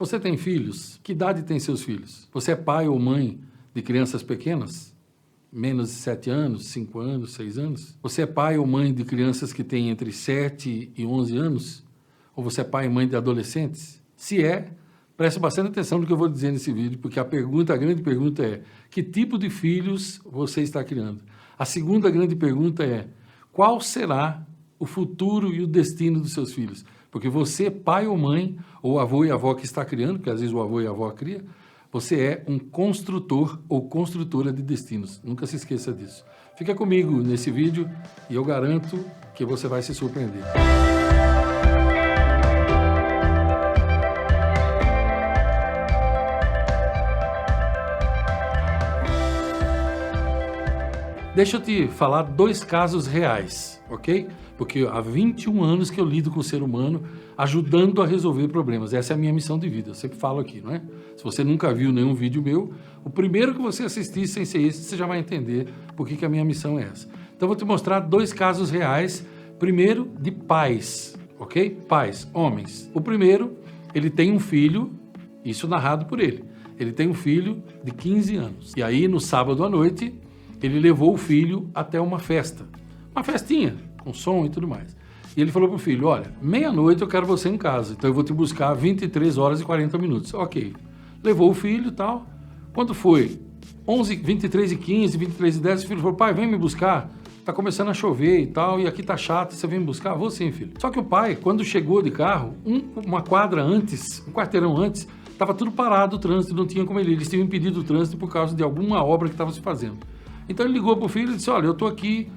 Você tem filhos? Que idade tem seus filhos? Você é pai ou mãe de crianças pequenas? Menos de 7 anos, 5 anos, 6 anos? Você é pai ou mãe de crianças que têm entre 7 e 11 anos? Ou você é pai e mãe de adolescentes? Se é, preste bastante atenção no que eu vou dizer nesse vídeo, porque a grande pergunta é: que tipo de filhos você está criando? A segunda grande pergunta é: qual será o futuro e o destino dos seus filhos? Porque você, pai ou mãe, ou avô e avó que está criando, porque às vezes o avô e a avó cria, você é um construtor ou construtora de destinos. Nunca se esqueça disso. Fica comigo nesse vídeo e eu garanto que você vai se surpreender. Deixa eu te falar 2 casos reais, ok? Porque há 21 anos que eu lido com o ser humano, ajudando a resolver problemas. Essa é a minha missão de vida, eu sempre falo aqui, não é? Se você nunca viu nenhum vídeo meu, o primeiro que você assistir sem ser esse, você já vai entender por que a minha missão é essa. Então eu vou te mostrar 2 casos reais, primeiro de pais, ok? Pais, homens. O primeiro, ele tem um filho, isso narrado por ele. Ele tem um filho de 15 anos. E aí, no sábado à noite, ele levou o filho até uma festa, uma festinha, com som e tudo mais. E ele falou pro filho: olha, meia-noite eu quero você em casa, então eu vou te buscar 23 horas e 40 minutos. Ok. Levou o filho e tal. Quando foi 23 e 15, 23 e 10, o filho falou: pai, vem me buscar, tá começando a chover e tal, e aqui tá chato, você vem me buscar? Vou sim, filho. Só que o pai, quando chegou de carro, uma quadra antes, um quarteirão antes, estava tudo parado o trânsito, não tinha como eles tinham impedido o trânsito por causa de alguma obra que estava se fazendo. Então ele ligou pro filho e disse: olha, eu tô aqui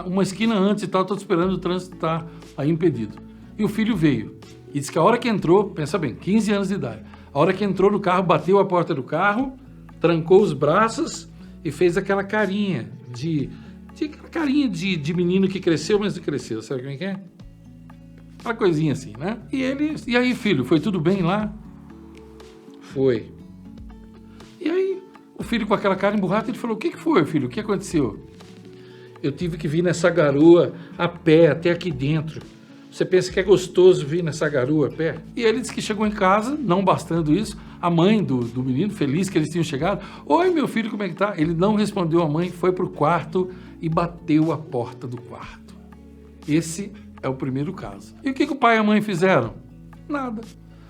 uma esquina antes e tal, tô te esperando, o trânsito tá aí impedido. E o filho veio e disse que a hora que entrou, pensa bem, 15 anos de idade, a hora que entrou no carro, bateu a porta do carro, trancou os braços e fez aquela carinha de menino que cresceu, mas não cresceu, sabe como é que é? Aquela coisinha assim, né? E aí, filho, foi tudo bem lá? Foi. E aí, o filho com aquela cara emburrada, ele falou: o que foi, filho? O que aconteceu? Eu tive que vir nessa garoa a pé, até aqui dentro. Você pensa que é gostoso vir nessa garoa a pé? E ele disse que chegou em casa, não bastando isso, a mãe do menino, feliz que eles tinham chegado: oi, meu filho, como é que tá? Ele não respondeu à mãe, foi pro quarto e bateu a porta do quarto. Esse é o primeiro caso. E o que o pai e a mãe fizeram? Nada.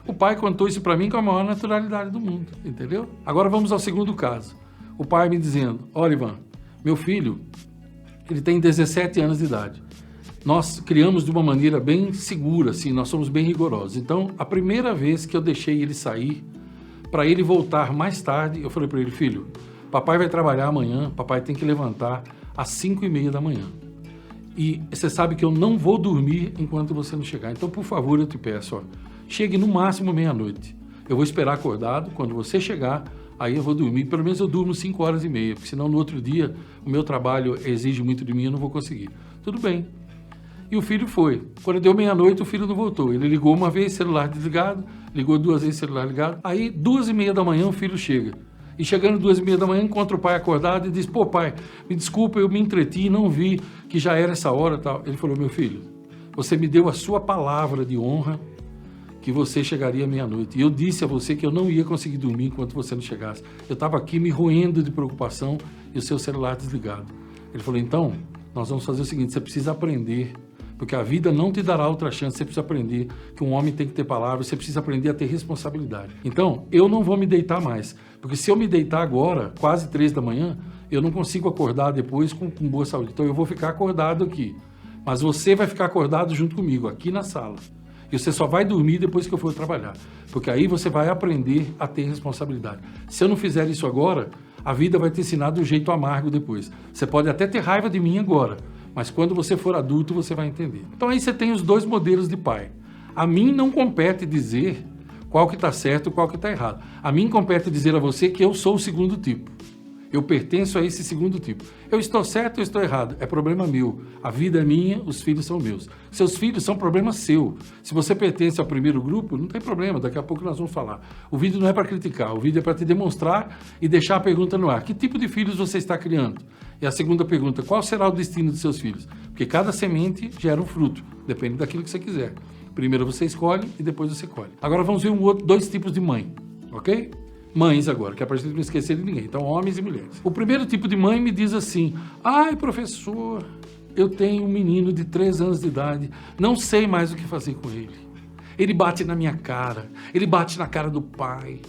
O pai contou isso para mim com a maior naturalidade do mundo, entendeu? Agora vamos ao segundo caso. O pai me dizendo: olha, Ivan, meu filho, ele tem 17 anos de idade. Nós criamos de uma maneira bem segura, assim, nós somos bem rigorosos. Então, a primeira vez que eu deixei ele sair, para ele voltar mais tarde, eu falei para ele: filho, papai vai trabalhar amanhã, papai tem que levantar às 5h30 da manhã. E você sabe que eu não vou dormir enquanto você não chegar. Então, por favor, eu te peço, ó, chegue no máximo meia-noite. Eu vou esperar acordado, quando você chegar, aí eu vou dormir. Pelo menos eu durmo 5h30, porque senão no outro dia o meu trabalho exige muito de mim e eu não vou conseguir. Tudo bem. E o filho foi. Quando deu meia-noite, o filho não voltou. Ele ligou uma vez, celular desligado, ligou 2 vezes, celular ligado. Aí, 2h30 da manhã, o filho chega. E chegando 2h30 da manhã, encontra o pai acordado e diz: pô, pai, me desculpa, eu me entreti e não vi que já era essa hora e tal. Ele falou: meu filho, você me deu a sua palavra de honra que você chegaria meia-noite. E eu disse a você que eu não ia conseguir dormir enquanto você não chegasse. Eu estava aqui me roendo de preocupação e o seu celular desligado. Ele falou: então, nós vamos fazer o seguinte, você precisa aprender, porque a vida não te dará outra chance, você precisa aprender que um homem tem que ter palavra, você precisa aprender a ter responsabilidade. Então, eu não vou me deitar mais, porque se eu me deitar agora, quase 3 da manhã, eu não consigo acordar depois com boa saúde. Então, eu vou ficar acordado aqui, mas você vai ficar acordado junto comigo, aqui na sala. E você só vai dormir depois que eu for trabalhar, porque aí você vai aprender a ter responsabilidade. Se eu não fizer isso agora, a vida vai te ensinar do jeito amargo depois. Você pode até ter raiva de mim agora, mas quando você for adulto, você vai entender. Então aí você tem os 2 modelos de pai. A mim não compete dizer qual que está certo e qual que está errado. A mim compete dizer a você que eu sou o segundo tipo. Eu pertenço a esse segundo tipo. Eu estou certo ou estou errado? É problema meu. A vida é minha, os filhos são meus. Seus filhos são problema seu. Se você pertence ao primeiro grupo, não tem problema, daqui a pouco nós vamos falar. O vídeo não é para criticar, o vídeo é para te demonstrar e deixar a pergunta no ar. Que tipo de filhos você está criando? E a segunda pergunta: qual será o destino de seus filhos? Porque cada semente gera um fruto, depende daquilo que você quiser. Primeiro você escolhe e depois você colhe. Agora vamos ver dois tipos de mãe, ok? Mães agora, que é para a gente não esquecer de ninguém. Então, homens e mulheres. O primeiro tipo de mãe me diz assim: ai, professor, eu tenho um menino de 3 anos de idade, não sei mais o que fazer com ele. Ele bate na minha cara, ele bate na cara do pai.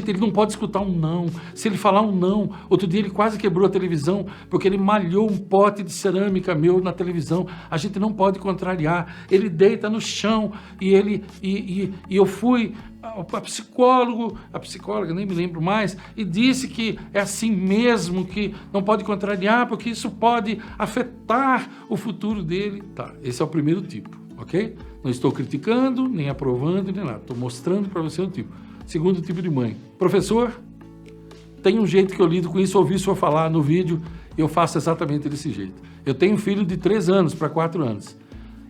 Ele não pode escutar um não. Se ele falar um não, outro dia ele quase quebrou a televisão porque ele malhou um pote de cerâmica meu na televisão. A gente não pode contrariar. Ele deita no chão e eu fui a psicóloga, nem me lembro mais, e disse que é assim mesmo, que não pode contrariar porque isso pode afetar o futuro dele. Tá, esse é o primeiro tipo, ok? Não estou criticando, nem aprovando, nem nada. Estou mostrando para você o tipo. Segundo tipo de mãe. Professor, tem um jeito que eu lido com isso, ouvi o senhor falar no vídeo, eu faço exatamente desse jeito. Eu tenho um filho de 3 anos para 4 anos.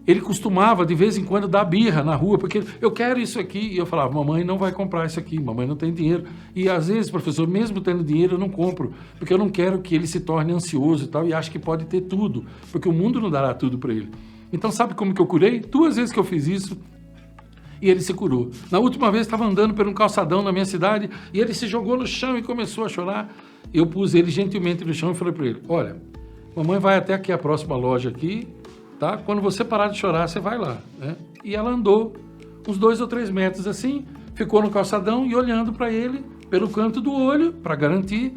Ele costumava, de vez em quando, dar birra na rua, porque eu quero isso aqui. E eu falava, mamãe não vai comprar isso aqui, mamãe não tem dinheiro. E às vezes, professor, mesmo tendo dinheiro, eu não compro, porque eu não quero que ele se torne ansioso e tal, e acho que pode ter tudo, porque o mundo não dará tudo para ele. Então, sabe como que eu curei? 2 vezes que eu fiz isso, e ele se curou. Na última vez, estava andando por um calçadão na minha cidade e ele se jogou no chão e começou a chorar. Eu pus ele gentilmente no chão e falei para ele: olha, mamãe vai até aqui a próxima loja aqui, tá? Quando você parar de chorar, você vai lá, né? E ela andou uns 2 ou 3 metros assim, ficou no calçadão e olhando para ele pelo canto do olho, para garantir,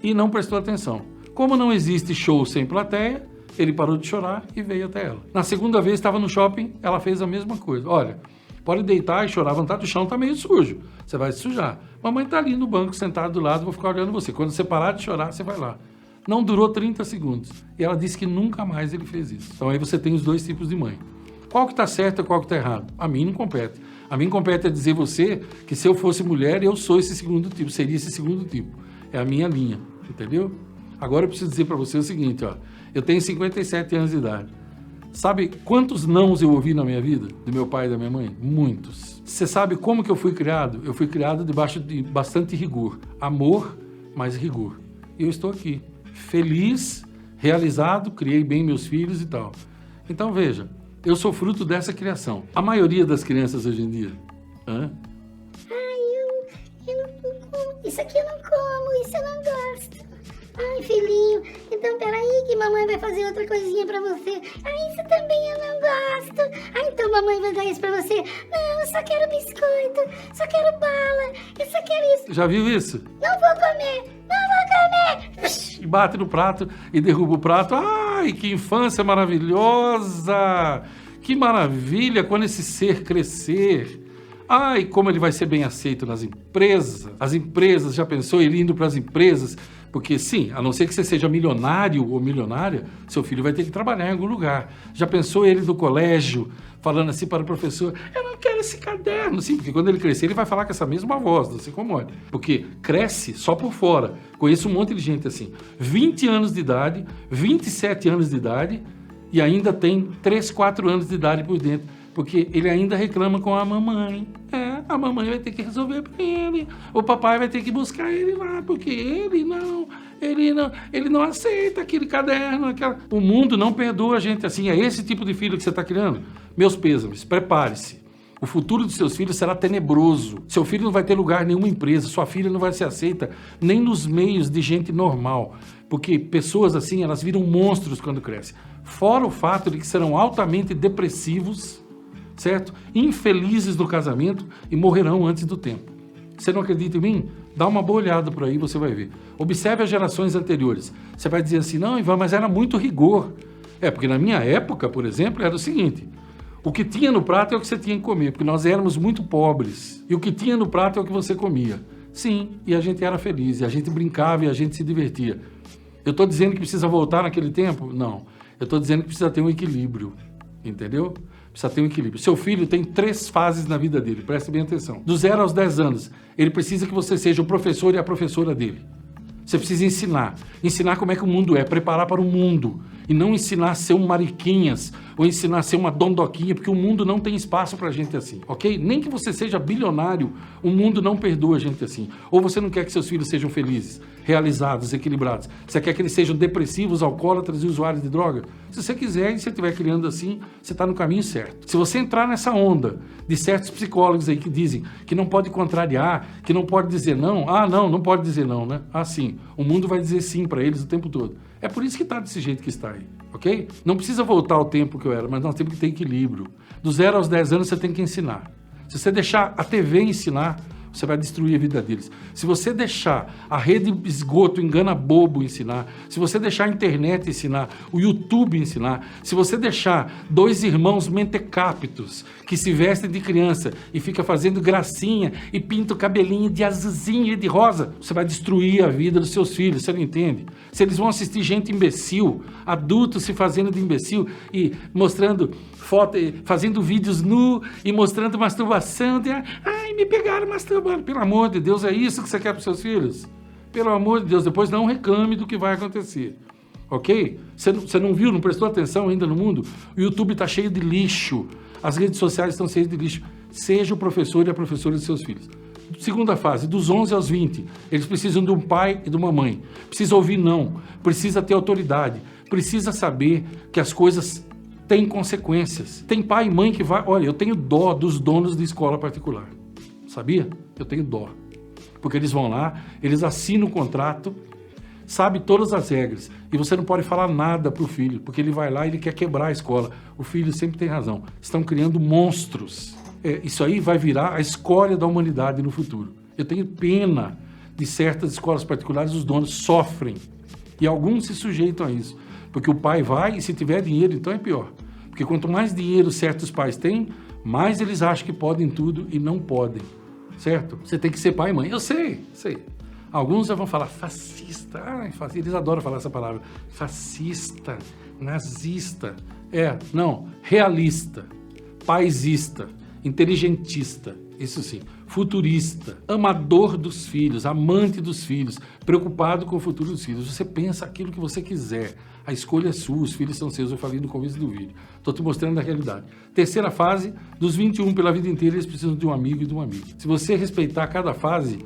e não prestou atenção. Como não existe show sem plateia, ele parou de chorar e veio até ela. Na segunda vez, estava no shopping, ela fez a mesma coisa. Olha, pode deitar e chorar à vontade, o chão está meio sujo, você vai se sujar. Mamãe está ali no banco, sentada do lado, vou ficar olhando você. Quando você parar de chorar, você vai lá. Não durou 30 segundos. E ela disse que nunca mais ele fez isso. Então aí você tem os 2 tipos de mãe. Qual que está certo e qual que está errado? A mim não compete. A mim compete é dizer você que se eu fosse mulher, eu sou esse segundo tipo, seria esse segundo tipo. É a minha linha, entendeu? Agora eu preciso dizer para você o seguinte, ó. Eu tenho 57 anos de idade. Sabe quantos nãos eu ouvi na minha vida? Do meu pai e da minha mãe? Muitos. Você sabe como que eu fui criado? Eu fui criado debaixo de bastante rigor. Amor, mais rigor. E eu estou aqui, feliz, realizado, criei bem meus filhos e tal. Então, veja, eu sou fruto dessa criação. A maioria das crianças hoje em dia... Eu não como. Isso aqui eu não como, isso eu não gosto. Ai, filhinho, então peraí que mamãe vai fazer outra coisinha pra você. Ai, isso também eu não gosto. Ai, então mamãe vai dar isso pra você. Não, eu só quero biscoito, só quero bala, eu só quero isso. Já viu isso? Não vou comer, não vou comer. E bate no prato e derruba o prato. Ai, que infância maravilhosa! Que maravilha quando esse ser crescer. Ai, como ele vai ser bem aceito nas empresas. As empresas, já pensou ele indo para as empresas? Porque sim, a não ser que você seja milionário ou milionária, seu filho vai ter que trabalhar em algum lugar. Já pensou ele do colégio, falando assim para o professor, eu não quero esse caderno. Sim, porque quando ele crescer, ele vai falar com essa mesma voz, não se incomode. Porque cresce só por fora. Conheço um monte de gente assim, 20 anos de idade, 27 anos de idade, e ainda tem 3, 4 anos de idade por dentro. Porque ele ainda reclama com a mamãe. A mamãe vai ter que resolver para ele. O papai vai ter que buscar ele lá, porque ele não aceita aquele caderno. O mundo não perdoa a gente assim. É esse tipo de filho que você está criando? Meus pêsames, prepare-se. O futuro dos seus filhos será tenebroso. Seu filho não vai ter lugar em nenhuma empresa. Sua filha não vai ser aceita nem nos meios de gente normal. Porque pessoas assim, elas viram monstros quando crescem. Fora o fato de que serão altamente depressivos, certo? Infelizes no casamento e morrerão antes do tempo. Você não acredita em mim? Dá uma boa olhada por aí, você vai ver. Observe as gerações anteriores. Você vai dizer assim, não, Ivan, mas era muito rigor. Porque na minha época, por exemplo, era o seguinte, o que tinha no prato é o que você tinha que comer, porque nós éramos muito pobres. E o que tinha no prato é o que você comia. Sim, e a gente era feliz, e a gente brincava e a gente se divertia. Eu estou dizendo que precisa voltar naquele tempo? Não. Eu estou dizendo que precisa ter um equilíbrio, entendeu? Precisa ter um equilíbrio. Seu filho tem 3 fases na vida dele, preste bem atenção. Do 0 aos 10 anos, ele precisa que você seja o professor e a professora dele. Você precisa ensinar. Ensinar como é que o mundo é, preparar para o mundo. E não ensinar a ser um mariquinhas, ou ensinar a ser uma dondoquinha, porque o mundo não tem espaço para gente assim, ok? Nem que você seja bilionário, o mundo não perdoa gente assim. Ou você não quer que seus filhos sejam felizes, realizados, equilibrados. Você quer que eles sejam depressivos, alcoólatras e usuários de droga? Se você quiser e você estiver criando assim, você está no caminho certo. Se você entrar nessa onda de certos psicólogos aí que dizem que não pode contrariar, que não pode dizer não, não pode dizer não, né? Sim, o mundo vai dizer sim para eles o tempo todo. É por isso que está desse jeito que está aí, ok? Não precisa voltar ao tempo que eu era, mas nós temos que ter equilíbrio. Do 0 aos 10 anos você tem que ensinar. Se você deixar a TV ensinar, você vai destruir a vida deles. Se você deixar a rede de esgoto engana bobo ensinar, se você deixar a internet ensinar, o YouTube ensinar, se você deixar dois irmãos mentecaptos que se vestem de criança e fica fazendo gracinha e pinta o cabelinho de azulzinho e de rosa, você vai destruir a vida dos seus filhos, você não entende? Se eles vão assistir gente imbecil, adultos se fazendo de imbecil e mostrando foto, fazendo vídeos nu e mostrando masturbação, me pegaram masturbando. Pelo amor de Deus, é isso que você quer para os seus filhos? Pelo amor de Deus, depois não reclame do que vai acontecer. Ok? Você não viu, não prestou atenção ainda no mundo? O YouTube está cheio de lixo. As redes sociais estão cheias de lixo. Seja o professor e a professora de seus filhos. Segunda fase, dos 11 aos 20, eles precisam de um pai e de uma mãe. Precisa ouvir não, precisa ter autoridade, precisa saber que as coisas têm consequências. Tem pai e mãe que vai... Olha, eu tenho dó dos donos de escola particular. Sabia? Eu tenho dó. Porque eles vão lá, eles assinam o contrato, sabe todas as regras. E você não pode falar nada para o filho, porque ele vai lá e ele quer quebrar a escola. O filho sempre tem razão. Estão criando monstros. Isso aí vai virar a escória da humanidade no futuro. Eu tenho pena de certas escolas particulares, os donos sofrem. E alguns se sujeitam a isso. Porque o pai vai e se tiver dinheiro, então é pior. Porque quanto mais dinheiro certos pais têm, mais eles acham que podem tudo e não podem. Certo? Você tem que ser pai e mãe. Eu sei. Alguns já vão falar fascista. Eles adoram falar essa palavra. Fascista, nazista. Não, realista, paisista, inteligentista, isso sim, futurista, amador dos filhos, amante dos filhos, preocupado com o futuro dos filhos. Você pensa aquilo que você quiser. A escolha é sua, os filhos são seus, eu falei no começo do vídeo. Estou te mostrando a realidade. Terceira fase, dos 21 pela vida inteira, eles precisam de um amigo e de uma amiga. Se você respeitar cada fase,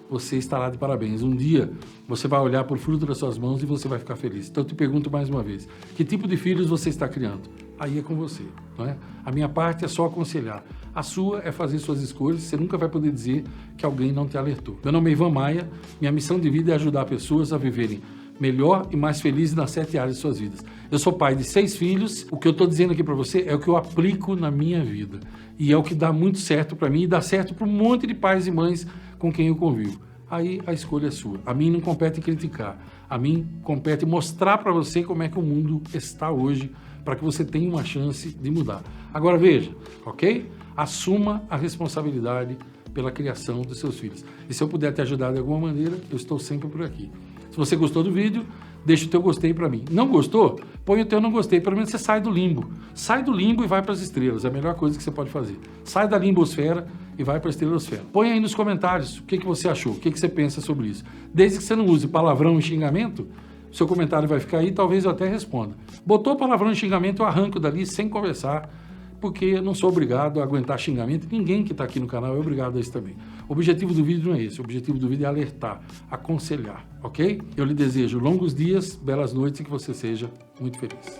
você estará de parabéns. Um dia, você vai olhar por fruto das suas mãos e você vai ficar feliz. Então, eu te pergunto mais uma vez, que tipo de filhos você está criando? Aí é com você, não é? A minha parte é só aconselhar. A sua é fazer suas escolhas, você nunca vai poder dizer que alguém não te alertou. Meu nome é Ivan Maia, minha missão de vida é ajudar pessoas a viverem melhor e mais felizes nas 7 áreas de suas vidas. Eu sou pai de 6 filhos, o que eu estou dizendo aqui para você é o que eu aplico na minha vida. E é o que dá muito certo para mim e dá certo para um monte de pais e mães com quem eu convivo. Aí a escolha é sua. A mim não compete criticar, a mim compete mostrar para você como é que o mundo está hoje, para que você tenha uma chance de mudar. Agora veja, ok? Assuma a responsabilidade pela criação dos seus filhos. E se eu puder te ajudar de alguma maneira, eu estou sempre por aqui. Se você gostou do vídeo, deixa o teu gostei para mim. Não gostou? Põe o teu não gostei. Pelo menos você sai do limbo. Sai do limbo e vai para as estrelas. É a melhor coisa que você pode fazer. Sai da limbosfera e vai para a estrelisfera. Põe aí nos comentários o que você achou, o que você pensa sobre isso. Desde que você não use palavrão e xingamento, seu comentário vai ficar aí, talvez eu até responda. Botou palavrão e xingamento, eu arranco dali sem conversar, porque eu não sou obrigado a aguentar xingamento. Ninguém que está aqui no canal é obrigado a isso também. O objetivo do vídeo não é esse. O objetivo do vídeo é alertar, aconselhar, ok? Eu lhe desejo longos dias, belas noites e que você seja muito feliz.